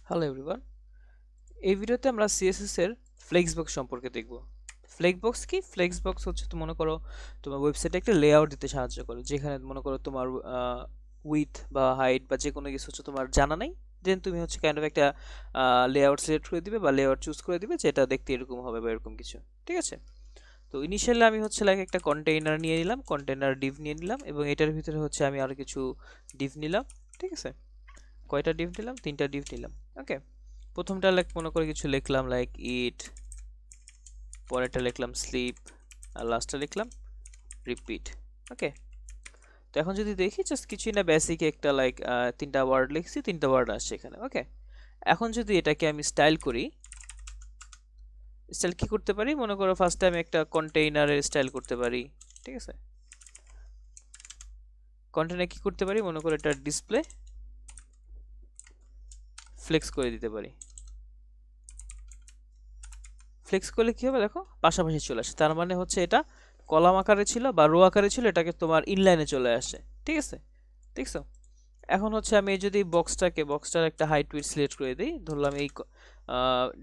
Hello everyone, এই ভিডিওতে আমরা সিএসএস এর ফ্লেক্সবক্স সম্পর্কে দেখব। ফ্লেক্সবক্স কি? ফ্লেক্সবক্স হচ্ছে তো মনে করো তোমার ওয়েবসাইটে একটা লেআউট দিতে সাহায্য করে, যেখানে মনে করো তোমার উইথ বা হাইট বা যে কোনো কিছু হচ্ছে তোমার জানা নাই, দেন তুমি হচ্ছে কাইন্ড অফ একটা লেআউট সিলেক্ট করে দিবে বা লেআউট চুজ করে দিবে যেটা দেখতে এরকম হবে বা এরকম কিছু। ঠিক আছে, তো ইনিশিয়ালি আমি হচ্ছে লাইক একটা কন্টেইনার নিয়ে নিলাম, কন্টেইনার ডিভ নিয়ে নিলাম, এবং এটার ভিতরে হচ্ছে আমি আরো কিছু ডিভ নিলাম। ঠিক আছে, কয়টা ডিভ নিলাম? তিনটা ডিভ নিলাম। ওকে, প্রথমটা লাইক মনে করে কিছু লিখলাম লাইক ইট, পরেরটা লিখলাম স্লিপ, আর লাস্টটা লিখলাম রিপিট। ওকে, তো এখন যদি দেখি জাস্ট কিছুই না, বেসিক একটা লাইক তিনটা ওয়ার্ড লিখছি, তিনটা ওয়ার্ড আসছে এখানে। ওকে, এখন যদি এটাকে আমি স্টাইল করি, স্টাইল কি করতে পারি? মনে করো ফার্স্টে আমি একটা কন্টেইনারের স্টাইল করতে পারি। ঠিক আছে, কন্টেইনার কি করতে পারি? মনে করো এটা ডিসপ্লে ফ্লেক্স করে দিতে পারি। ফ্লেক্স করলে কি হবে দেখো, পাশাপাশি চলে আসে, তার মানে হচ্ছে এটা কলাম আকারে ছিল বা রো আকারে ছিল, এটাকে তোমার ইনলাইনে চলে আসে। ঠিক আছে, দেখছো? এখন হচ্ছে আমি যদি বক্সটার একটা হাইট উইডথ সিলেক্ট করে দিই, ধরলাম এই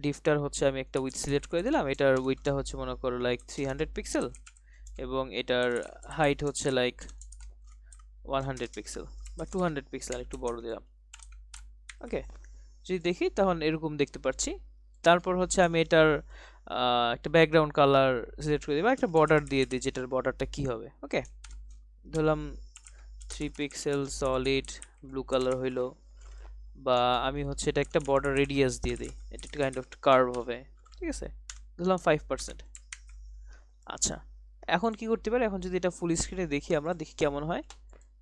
ডিফটার হচ্ছে আমি একটা উইডথ সিলেক্ট করে দিলাম, এটার উইডথটা হচ্ছে মনে করো লাইক 300 পিক্সেল, এবং এটার হাইট হচ্ছে লাইক 100 পিক্সেল বা 200 পিক্সেল, একটু বড় দিলাম। ওকে, যদি দেখি তখন এরকম দেখতে পাচ্ছি। তারপর হচ্ছে আমি এটার একটা ব্যাকগ্রাউন্ড কালার সিলেক্ট করে দিই বা একটা বর্ডার দিয়ে দিই, যেটার বর্ডারটা কি হবে। ওকে, ধরলাম 3 পিক্সেল সলিড ব্লু কালার হইলো, বা আমি হচ্ছে এটা একটা বর্ডার রেডিয়াস দিয়ে দিই, এটা একটা কাইন্ড অফ কার্ভ হবে। ঠিক আছে, ধরলাম 5%। আচ্ছা, এখন কি করতে পারি? এখন যদি এটা ফুল স্ক্রিনে দেখি, আমরা দেখি কেমন হয়।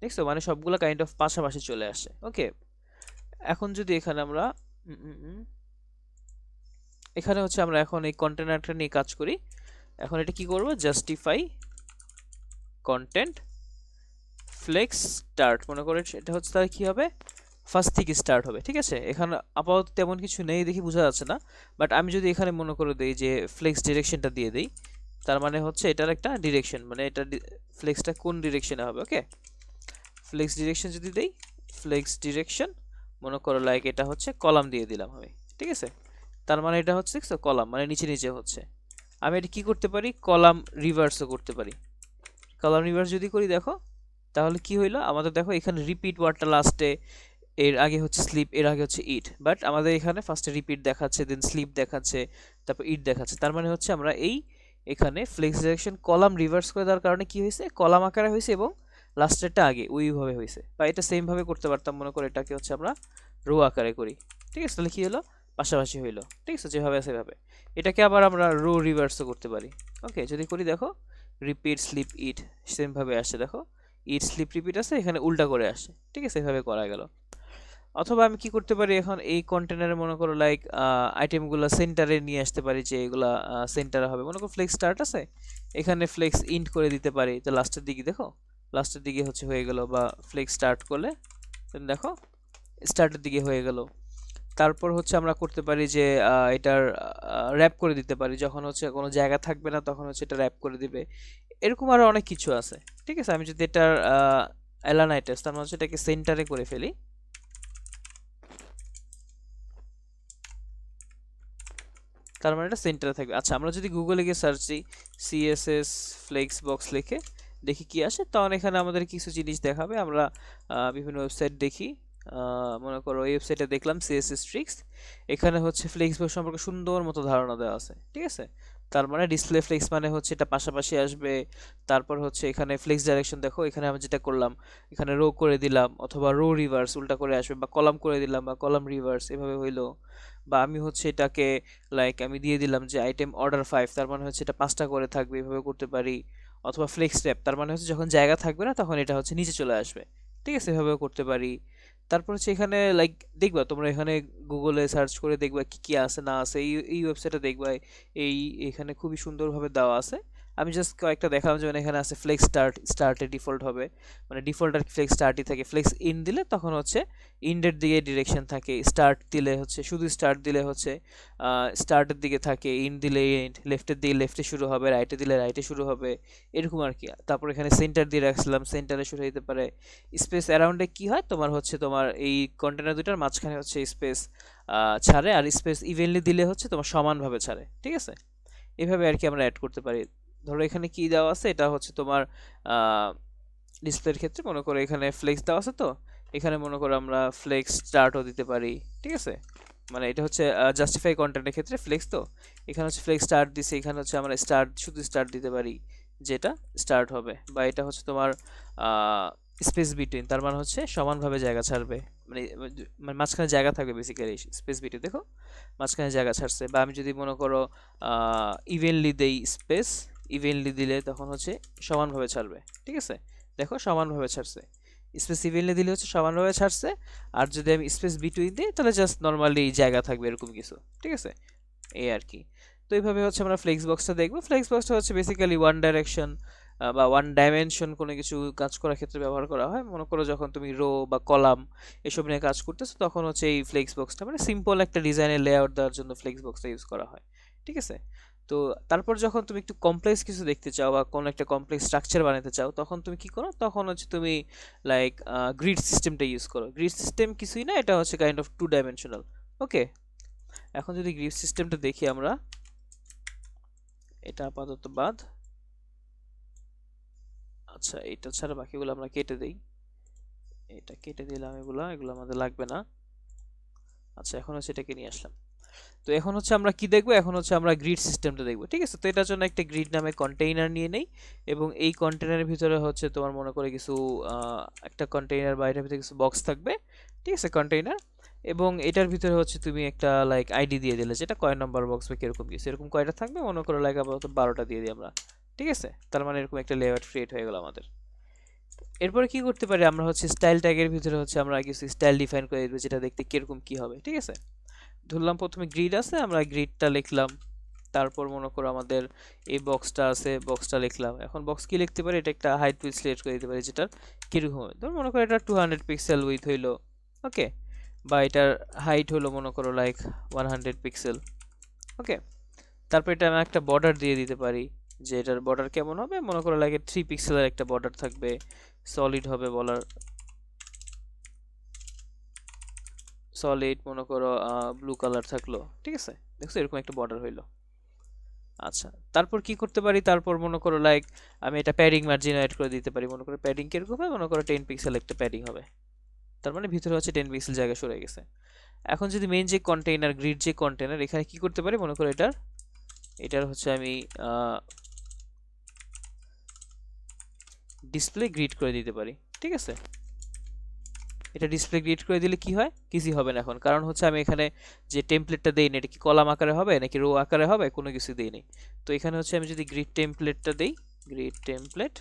দেখছো, মানে সবগুলো কাইন্ড অফ পাশাপাশি চলে আসে। ওকে, এখন যদি এখানে আমরা উম, উম, উম, এখানে হচ্ছে আমরা এখন এই কন্টেনারটা নিয়ে কাজ করি। এখন এটা কি করব? জাস্টিফাই কন্টেন্ট ফ্লেক্স স্টার্ট, মনে করে এটা হচ্ছে তাহলে কি হবে, ফার্স্ট থেকে স্টার্ট হবে। ঠিক আছে, এখানে আপাতত তেমন কিছু নেই দেখি বোঝা যাচ্ছে না, বাট আমি যদি এখানে মনে করে দেই যে ফ্লেক্স ডিরেকশনটা দিয়ে দেই, তার মানে হচ্ছে এটার একটা ডিরেকশন, মানে এটা ফ্লেক্সটা কোন ডিরেকশনে হবে। ওকে, ফ্লেক্স ডিরেকশন যদি দেই, ফ্লেক্স ডিরেকশন মনে করো লাইক এটা হচ্ছে কলাম দিয়ে দিলাম আমি। ঠিক আছে, তার মানে এটা হচ্ছে কলাম, মানে নিচে নিচে হচ্ছে। আমি এটা কি করতে পারি? কলাম রিভার্সও করতে পারি। কলাম রিভার্স যদি করি দেখো, তাহলে কি হইলো আমাদের? দেখো এখানে রিপিট ওয়ার্ডটা লাস্টে, এর আগে হচ্ছে স্লিপ, এর আগে হচ্ছে ইট, বাট আমাদের এখানে ফার্স্টে রিপিট দেখাচ্ছে, দেন স্লিপ দেখাচ্ছে, তারপর ইট দেখাচ্ছে। তার মানে হচ্ছে আমরা এখানে ফ্লেক্স ডিরেকশন কলাম রিভার্স করে দেওয়ার কারণে কি হয়েছে, কলাম আকারে হয়েছে এবং লাস্টেরটা আগে ওইভাবে হয়েছে। বা এটা সেম ভাবে করতে পারতাম, মনে করে এটাকে হচ্ছে আমরা রো আকারে করি। ঠিক আছে, তাহলে কি হলো, পাশাপাশি হইলো। ঠিক আছে, যেভাবে আছে সেভাবে। এটাকে আবার আমরা রো রিভার্সও করতে পারি। ওকে, যদি করি দেখো, রিপিট স্লিপ ইট সেম ভাবে আসে, দেখো ইট স্লিপ রিপিট আছে, এখানে উল্টা করে আসে। ঠিক আছে, এভাবে করা গেল। অথবা আমি কি করতে পারি, এখন এই কন্টেনারে মনে করো লাইক আইটেমগুলো সেন্টারে নিয়ে আসতে পারি, যে এগুলা সেন্টারে হবে। মনে করো ফ্লেক্স স্টার্ট আছে, এখানে ফ্লেক্স ইন্ট করে দিতে পারি, তো লাস্টের দিকে দেখো, লাস্টের দিকে হচ্ছে হয়ে গেল, বা ফ্লেক্স স্টার্ট করলে দেখো স্টার্টের দিকে হয়ে গেল। তারপর হচ্ছে আমরা করতে পারি যে এটার র্যাপ করে দিতে পারি, যখন হচ্ছে কোনো জায়গা থাকবে না তখন হচ্ছে এটা র্যাপ করে দিবে। এরকম আরো অনেক কিছু আছে। ঠিক আছে, আমি যদি এটার অ্যালানাইটাস, তার মানে হচ্ছে এটাকে সেন্টারে করে ফেলি, তার মানে এটা সেন্টারে থাকবে। আচ্ছা, আমরা যদি গুগলে গিয়ে সার্চ দিই সিএসএস ফ্লেক্স বক্স লিখে, দেখি কি আসে, তখন এখানে আমাদের কিছু জিনিস দেখাবে। আমরা বিভিন্ন ওয়েবসাইট দেখি, মনে করো এই ওয়েবসাইটে দেখলাম সিএসএস ট্রিক্স, এখানে হচ্ছে ফ্লেক্স বক্স সম্পর্কে সুন্দর মতো ধারণা দেওয়া আছে। ঠিক আছে, তার মানে ডিসপ্লে ফ্লেক্স মানে হচ্ছে এটা পাশাপাশি আসবে। তারপর হচ্ছে এখানে ফ্লেক্স ডাইরেকশন দেখো, এখানে আমি যেটা করলাম, এখানে রো করে দিলাম, অথবা রো রিভার্স উল্টা করে আসবে, বা কলাম করে দিলাম, বা কলাম রিভার্স এভাবে হইলো। বা আমি হচ্ছে এটাকে লাইক আমি দিয়ে দিলাম যে আইটেম অর্ডার 5, তার মানে হচ্ছে এটা 5টা করে থাকবে, এভাবে করতে পারি। অথবা ফ্লেক্স ট্যাপ, তার মানে হচ্ছে যখন জায়গা থাকবে না তখন এটা হচ্ছে নিচে চলে আসবে। ঠিক আছে, এভাবেও করতে পারি। তারপর হচ্ছে এখানে লাইক দেখবা তোমরা এখানে গুগলে সার্চ করে দেখবা কি কি আছে না আছে, এই ওয়েবসাইটে দেখবা এই এখানে খুবই সুন্দরভাবে দেওয়া আছে। আমি জাস্ট কয়েকটা দেখালাম, যেমন এখানে আছে ফ্লেক্স স্টার্টে ডিফল্ট হবে, মানে ডিফল্ট আর ফ্লেক্স স্টার্টই থাকে। ফ্লেক্স ইন দিলে তখন হচ্ছে ইন্ডের দিকে ডিরেকশন থাকে, স্টার্ট দিলে হচ্ছে শুধু স্টার্ট দিলে হচ্ছে স্টার্টের দিকে থাকে, ইন দিলে ইন্ড, লেফটের দিকে লেফটে শুরু হবে, রাইটে দিলে রাইটে শুরু হবে, এরকম আর কি। তারপর এখানে সেন্টার দিয়ে রাখছিলাম, সেন্টারে শুরু হতে পারে। স্পেস অ্যারাউন্ডে কি হয় তোমার হচ্ছে তোমার এই কন্টেনার দুটার মাঝখানে হচ্ছে স্পেস ছাড়ে, আর স্পেস ইভেনলি দিলে হচ্ছে তোমার সমানভাবে ছাড়ে, ঠিক আছে। এভাবে আর কি আমরা অ্যাড করতে পারি। ধরো এখানে কি দেওয়া আছে, এটা হচ্ছে তোমার ডিসপ্লের ক্ষেত্রে মনে করো এখানে ফ্লেক্স দেওয়া আছে, তো এখানে মনে করো আমরা ফ্লেক্স স্টার্টও দিতে পারি, ঠিক আছে। মানে এটা হচ্ছে জাস্টিফাই কন্টেন্টের ক্ষেত্রে ফ্লেক্স, তো এখানে হচ্ছে ফ্লেক্স স্টার্ট দিছে, এখানে হচ্ছে আমরা স্টার্ট শুধু স্টার্ট দিতে পারি, যেটা স্টার্ট হবে। বা এটা হচ্ছে তোমার স্পেস বিটুইন, তার মানে হচ্ছে সমানভাবে জায়গা ছাড়বে, মানে মানে মাঝখানে জায়গা থাকবে বেসিক্যালি। স্পেস বিটুইন দেখো মাঝখানে জায়গা ছাড়ছে। বা আমি যদি মনে করো ইভেনলি দেই স্পেস, ইভেনলি দিলে তখন হচ্ছে সমানভাবে ছাড়বে, ঠিক আছে। দেখো সমানভাবে ছাড়ছে, স্পেস ইভেনলি দিলে হচ্ছে সমানভাবে ছাড়ছে। আর যদি আমি স্পেস বিটুইন দিই তাহলে জাস্ট নর্মালি জায়গা থাকবে এরকম কিছু, ঠিক আছে। এই আর কি। তো এইভাবে হচ্ছে আমরা ফ্লেক্স বক্সটা দেখবো। ফ্লেক্স বক্সটা হচ্ছে বেসিক্যালি ওয়ান ডাইরেকশন বা ওয়ান ডাইমেনশন কোনো কিছু কাজ করার ক্ষেত্রে ব্যবহার করা হয়। মনে করো যখন তুমি রো বা কলাম এসব নিয়ে কাজ করতেছো, তখন হচ্ছে এই ফ্লেক্স বক্সটা মানে সিম্পল একটা ডিজাইনের লেআউট দেওয়ার জন্য ফ্লেক্স বক্সটা ইউজ করা হয়, ঠিক আছে। তো তারপর যখন তুমি একটু কমপ্লেক্স কিছু দেখতে চাও বা কোনো একটা কমপ্লেক্স স্ট্রাকচার বানাতে চাও, তখন তুমি কি করো, তখন হচ্ছে তুমি লাইক গ্রিড সিস্টেমটা ইউজ করো। গ্রিড সিস্টেম কিছুই না, এটা হচ্ছে কাইন্ড অফ টু ডাইমেনশনাল। ওকে, এখন যদি গ্রিড সিস্টেমটা দেখি আমরা, এটা আপাতত বাদ। আচ্ছা, এটা ছাড়া বাকিগুলো আমরা কেটে দেই। এটা কেটে দিলাম, এগুলো আমাদের লাগবে না। আচ্ছা, এখন হচ্ছে এটাকে নিয়ে আসলাম। তো এখন হচ্ছে আমরা কি দেখবো, এখন হচ্ছে আমরা গ্রিড সিস্টেমটা দেখবো, ঠিক আছে। তো এটার জন্য একটা গ্রিড নামে কন্টেইনার নিয়ে নেই, এবং এই কন্টেইনারের ভিতরে হচ্ছে তোমার মনে করে কিছু একটা কন্টেইনার বা এটার ভিতরে কিছু বক্স থাকবে, ঠিক আছে, কন্টেইনার। এবং এটার ভিতরে হচ্ছে তুমি একটা লাইক আইডি দিয়ে দিলে, যেটা কয় নম্বর বক্স বা কিরকম কিছু, এরকম কয়টা থাকবে মনে করো লাইক আপাতত 12টা দিয়ে দিই আমরা, ঠিক আছে। তার মানে এরকম একটা লেআউট ক্রিয়েট হয়ে গেল আমাদের। এরপরে কি করতে পারি আমরা, হচ্ছে স্টাইল ট্যাগের ভিতরে হচ্ছে আমরা কিছু স্টাইল ডিফাইন করে দেবো, যেটা দেখতে কিরকম কি হবে, ঠিক আছে। ধরলাম প্রথমে গ্রিড আছে, আমরা গ্রিডটা লিখলাম। তারপর মনে করো আমাদের এই বক্সটা আছে, বক্সটা লিখলাম। এখন বক্স কি লিখতে পারি, এটা একটা হাইট উইডথ সিলেক্ট করে দিতে পারি, যেটার কিরকম হবে। ধর মনে করো এটা 200 পিক্সেল উইথ হইলো, ওকে। বা এটার হাইট হলো মনে করো লাইক 100 পিক্সেল, ওকে। তারপর এটা আমি একটা বর্ডার দিয়ে দিতে পারি, যে এটার বর্ডার কেমন হবে, মনে করো লাইক 3 পিক্সেলের একটা বর্ডার থাকবে, সলিড হবে বলার, সলিড মনে করো ব্লু কালার থাকলো, ঠিক আছে। দেখছো এরকম একটা বর্ডার হইলো। আচ্ছা, তারপর কি করতে পারি, তারপর মনে করো লাইক আমি এটা প্যাডিং মার্জিন এড করে দিতে পারি। মনে করো প্যাডিং কিরকম হবে, মনে করো 10 পিক্সেল একটা প্যাডিং হবে, তার মানে ভিতরে হচ্ছে 10 পিক্সেল জায়গা সরে গেছে। এখন যদি মেইন যে কন্টেইনার, গ্রিড যে কন্টেইনার, এখানে কি করতে পারি, মনে করো এটার হচ্ছে আমি ডিসপ্লে গ্রিড করে দিতে পারি, ঠিক আছে। এটা ডিসপ্লে গ্রিড করে দিলে কি হয়, কিছুই হবে না এখন, কারণ হচ্ছে আমি এখানে যে টেমপ্লেটটা দেই না, এটা কি কলাম আকারে হবে নাকি রো আকারে হবে, কোনো কিছু দেই নেই। তো এখানে হচ্ছে আমি যদি গ্রিড টেমপ্লেটটা দেই, গ্রিড টেমপ্লেট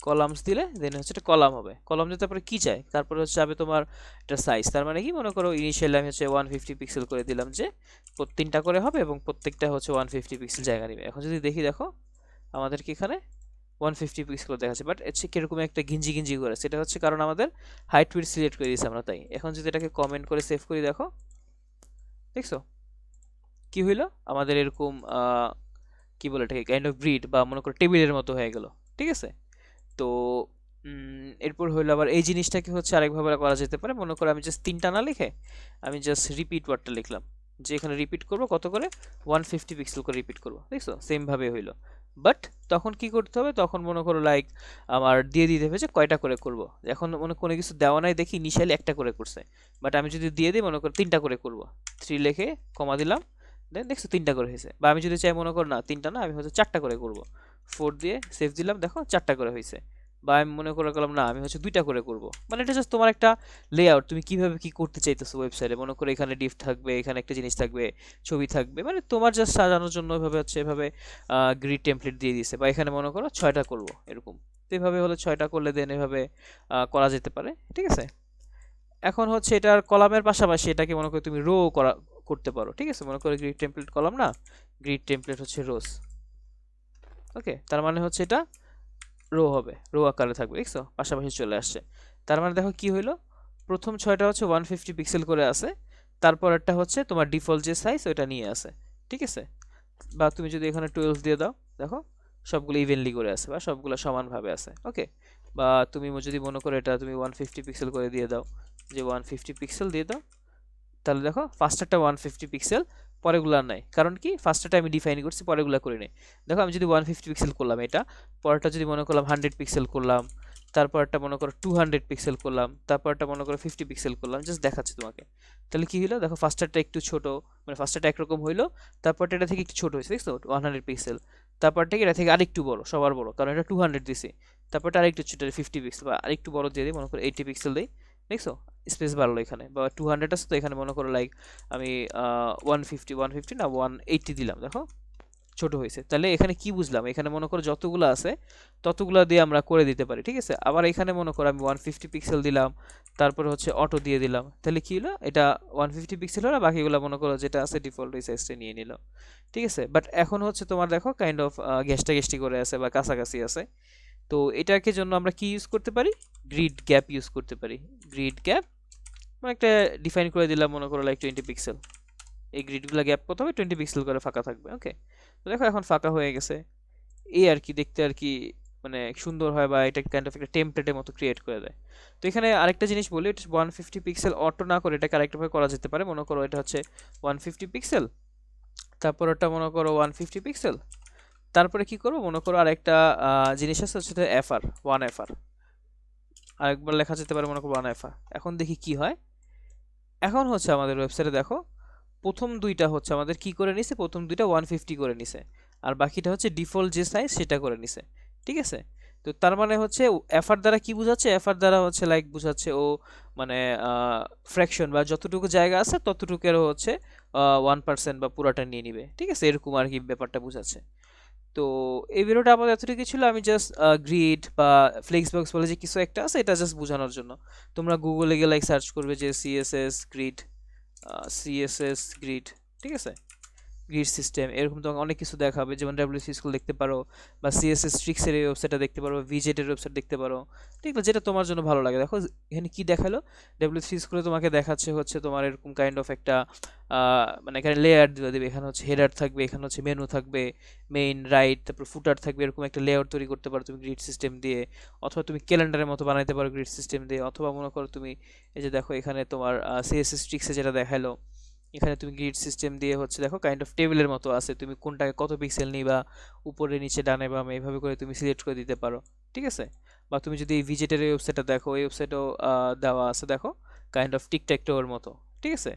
কলামস দিলে দেন হচ্ছে এটা কলাম হবে। কলাম দিতে তারপরে কি চাই, তারপরে হচ্ছে যাবে তোমার এটা সাইজ। তার মানে কি, মনে করো ইনিশিয়ালি আমি হচ্ছে 150 পিক্সেল করে দিলাম, যে তিনটা করে হবে এবং প্রত্যেকটা হচ্ছে 150 পিক্সেল জায়গা নেবে। এখন যদি দেখি, দেখো আমাদের কি এখানে 150 পিক্সেল দেখাচ্ছে, বাট হচ্ছে কিরকম একটা ঘিঞ্জি ঘিঞ্জি করে, সেটা হচ্ছে কারণ আমাদের হাইট উইডথ সিলেক্ট করে দিয়েছি আমরা, তাই। এখন যদি এটাকে কমেন্ট করে সেভ করি, দেখো দেখছো কি হইলো, আমাদের এরকম কি বলে এটাকে কাইন্ড অফ গ্রিড বা মনে করো টেবিলের মতো হয়ে গেল, ঠিক আছে। তো এরপর হইলো আবার এই জিনিসটাকে হচ্ছে আরেকভাবে করা যেতে পারে। মনে করো আমি জাস্ট তিনটা না লিখে আমি জাস্ট রিপিট ওয়ার্ডটা লিখলাম, যে এখানে রিপিট করব কত করে, 150 পিক্সেল করে রিপিট করব, দেখছো সেম ভাবে হইলো। বাট তখন কি করতে হবে, তখন মনে করো লাইক আমার দিয়ে দিতে হবে যে কয়টা করে করব। এখন মনে কোনো কিছু দেওয়া নাই দেখি ইনিশিয়ালি একটা করে করছে, বাট আমি যদি দিয়ে দিই মনে করো তিনটা করে করব, 3 লিখে কমা দিলাম, দেন দেখছো তিনটা করে হয়েছে। বা আমি যদি চাই মনে করো না তিনটা না, আমি হচ্ছে চারটা করে করব, 4 দিয়ে সেভ দিলাম, দেখো চারটা করে হয়েছে। বা আমি মনে করে করলাম না, আমি হচ্ছে দুইটা করে করব। মানে এটা জাস্ট তোমার একটা লেআউট, তুমি কিভাবে কি করতে চাইতেছো ওয়েবসাইটে। মনে করো এখানে ডিফ থাকবে, এখানে একটা জিনিস থাকবে, ছবি থাকবে, মানে তোমার জাস্ট সাজানোর জন্য এভাবে হচ্ছে এভাবে গ্রিড টেমপ্লেট দিয়ে দিয়েছে। বা এখানে মনে করো 6টা করব এরকম, তো এভাবে হলে 6টা করলে দেন এভাবে করা যেতে পারে, ঠিক আছে। এখন হচ্ছে এটার কলামের পাশাপাশি এটাকে মনে করো তুমি রো করতে পারো, ঠিক আছে। মনে করো গ্রিড টেমপ্লেট কলাম না, গ্রিড টেমপ্লেট হচ্ছে রোজ, ওকে, তার মানে হচ্ছে এটা রো হবে, রো আকারে থাকবে, দেখছো পাশাপাশি চলে আসছে। তার মানে দেখো কি হইলো, প্রথম 6টা হচ্ছে 150 পিক্সেল করে আছে, তারপর একটা হচ্ছে তোমার ডিফল্ট যে সাইজ ওইটা নিয়ে আছে, ঠিক আছে। বা তুমি যদি এখানে 12 দিয়ে দাও, দেখো সবগুলো ইভেনলি করে আছে বা সবগুলো সমানভাবে আছে, ওকে। বা তুমি যদি মনে করো এটা তুমি 150 পিক্সেল করে দিয়ে দাও, যে 150 পিক্সেল দিয়ে দাও, তাহলে দেখো ফার্স্টারটা 150 পিক্সেল, পরেগুলা নাই, কারণ কি ফার্স্টারটা আমি ডিফাইন করছি, পরেগুলা করি নাই। দেখো আমি যদি 150 পিক্সেল করলাম এটা, পরেরটা যদি মনে করলাম 100 পিক্সেল করলাম, তারপরটা মনে করো 200 পিক্সেল করলাম, তারপরটা মনে করো 50 পিক্সেল করলাম, জাস্ট দেখাচ্ছি তোমাকে। তাহলে কি হলো দেখো, ফার্স্টারটা একটু ছোট, মানে ফার্স্টারটা একরকম হইলো, তারপরটা এটা থেকে একটু ছোট হয়েছে, দেখছো 100 পিক্সেল, তারপরটা এটা থেকে আরেকটু বড়, সবার বড়, কারণ এটা 200 দিছি, তারপরটা আরেকটু ছোট 50 পিক্সেল, বা আরেকটু বড় দিয়ে দিই, মনে করো 80 পিক্সেল দিই, দেখছো স্পেস বাড়লো এখানে, বা 200 আছে তো এখানে মনে করো লাইক আমি 150 না 180 দিলাম, দেখো ছোট হয়েছে। তাহলে এখানে কি বুঝলাম, এখানে মনে করো যতগুলো আছে ততগুলো দিয়ে আমরা করে দিতে পারি, ঠিক আছে। আবার এখানে মনে করো আমি 150 পিক্সেল দিলাম, তারপরে হচ্ছে অটো দিয়ে দিলাম, তাহলে কি হলো, এটা 150 পিক্সেল হলো, বাকিগুলো মনে করো যেটা আছে ডিফল্ট ওই সাইজটা নিয়ে নিল, ঠিক আছে। বাট এখন হচ্ছে তোমার দেখো কাইন্ড অফ গ্যাস্টা গেস্টি করে আছে বা কাছাকাছি আছে। তো এটাকে জন্য আমরা কি ইউজ করতে পারি, গ্রিড গ্যাপ ইউজ করতে পারি। গ্রিড গ্যাপ মানে একটা ডিফাইন করে দিলাম, মনে করো লাইক 20 পিক্সেল, এই গ্রিডগুলো গ্যাপ কত হবে, 20 পিক্সেল করে ফাঁকা থাকবে, ওকে। তো দেখো এখন ফাঁকা হয়ে গেছে, এই আর কি দেখতে আর কি মানে সুন্দর হয়, বা এটা কাইন্ড অফ একটা টেমপ্লেটের মতো ক্রিয়েট করে দেয়। তো এখানে আরেকটা জিনিস বলি, এটা 150 পিক্সেল অটো না করে এটাকে আরেকটাভাবে করা যেতে পারে। মনে করো এটা হচ্ছে 150 পিক্সেল, তারপর ওটা মনে করো 150 পিক্সেল, তারপরে কি করবো মনে করো আরেকটা জিনিস আছে, সেটা এফআর, 1 এফআর, আরেকবার লেখা যেতে পারে মনে করো 1 এফআর। এখন দেখি কি হয়, এখন হচ্ছে আমাদের ওয়েবসাইটে দেখো প্রথম দুইটা হচ্ছে আমাদের কি করে নিছে, প্রথম দুইটা 150 করে নিছে, আর বাকিটা হচ্ছে ডিফল্ট যে সাইজ সেটা করে নিছে, ঠিক আছে। তো তার মানে হচ্ছে এফআর দ্বারা কি বোঝাচ্ছে, এফআর দ্বারা হচ্ছে লাইক বোঝাচ্ছে ও মানে ফ্র্যাকশন বা যতটুকু জায়গা আছে ততটুকুরও হচ্ছে 1% বা পুরাটা নিয়ে নিবে, ঠিক আছে, এরকম আর কি ব্যাপারটা বোঝাচ্ছে। তো এই ভিডিওটা আমাদের এতটুকু ছিল, আমি জাস্ট গ্রিড বা ফ্লেক্সবক্স বলে যে কিছু একটা আছে এটা জাস্ট বোঝানোর জন্য। তোমরা গুগলে গিয়ে লাইক সার্চ করবে যে সিএসএস গ্রিড, ঠিক আছে, গ্রিড সিস্টেম, এরকম তোমাকে অনেক কিছু দেখাবে, যেমন ডাব্লিউসি স্কুল দেখতে পারো, বা সিএসএস ট্রিক্সের এই ওয়েবসাইটটা দেখতে পারো, ভিজেটের ওয়েবসাইট দেখতে পারো, ঠিক আছে, যেটা তোমার জন্য ভালো লাগে। দেখো এখানে কি দেখালো, ডাব্লিউসি স্কুলে তোমাকে দেখাচ্ছে হচ্ছে তোমার এরকম কাইন্ড অফ একটা মানে এখানে লেয়ার দিয়ে দেবে, এখানে হচ্ছে হেডার থাকবে, এখানে হচ্ছে মেনু থাকবে, মেইন রাইট, তারপর ফুটার থাকবে, এরকম একটা লেয়ার তৈরি করতে পারো তুমি গ্রিড সিস্টেম দিয়ে, অথবা তুমি ক্যালেন্ডারের মতো বানাইতে পারো গ্রিড সিস্টেম দিয়ে, অথবা মনে করো তুমি এই যে দেখো এখানে তোমার সিএসএস ট্রিক্সে যেটা দেখালো, এখানে তুমি গ্রিড সিস্টেম দিয়ে হচ্ছে দেখো কাইন্ড অফ টেবিলের মতো আছে, তুমি কোনটাকে কত পিক্সেল নিবা, উপরে নিচে ডানে বামে এইভাবে করে তুমি সিলেক্ট করে দিতে পারো, ঠিক আছে। বা তুমি যদি এই ভিজেটের এই ওয়েবসাইটটা দেখো, এই ওয়েবসাইটও দেওয়া আছে দেখো কাইন্ড অফ টিকট্যাকটোর মতো, ঠিক আছে।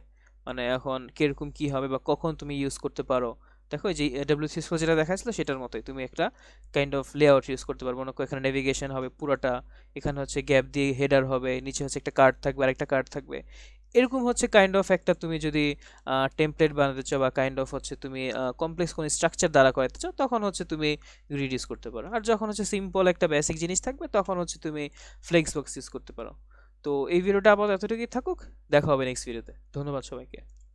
মানে এখন কিরকম কি হবে বা কখন তুমি ইউজ করতে পারো, দেখো এই যে ডাব্লিউসিএস যেটা দেখাচ্ছিল সেটার মতোই তুমি একটা কাইন্ড অফ লেআউট ইউজ করতে পারবো। মনে করো এখানে নেভিগেশন হবে পুরোটা, এখানে হচ্ছে গ্যাপ দিয়ে হেডার হবে, নিচে হচ্ছে একটা কার্ড থাকবে আর একটা কার্ড থাকবে, এরকম হচ্ছে কাইন্ড অফ একটা তুমি যদি টেমপ্লেট বানাতে চাও বা কাইন্ড অফ হচ্ছে তুমি কমপ্লেক্স কোনো স্ট্রাকচার দ্বারা করাতে চাও, তখন হচ্ছে তুমি গ্রিড ইউজ করতে পারো। আর যখন হচ্ছে সিম্পল একটা বেসিক জিনিস থাকবে তখন হচ্ছে তুমি ফ্লেক্সবক্স ইউজ করতে পারো। তো এই ভিডিওটা আপাতত এতটুকুই থাকুক, দেখা হবে নেক্সট ভিডিওতে। ধন্যবাদ সবাইকে।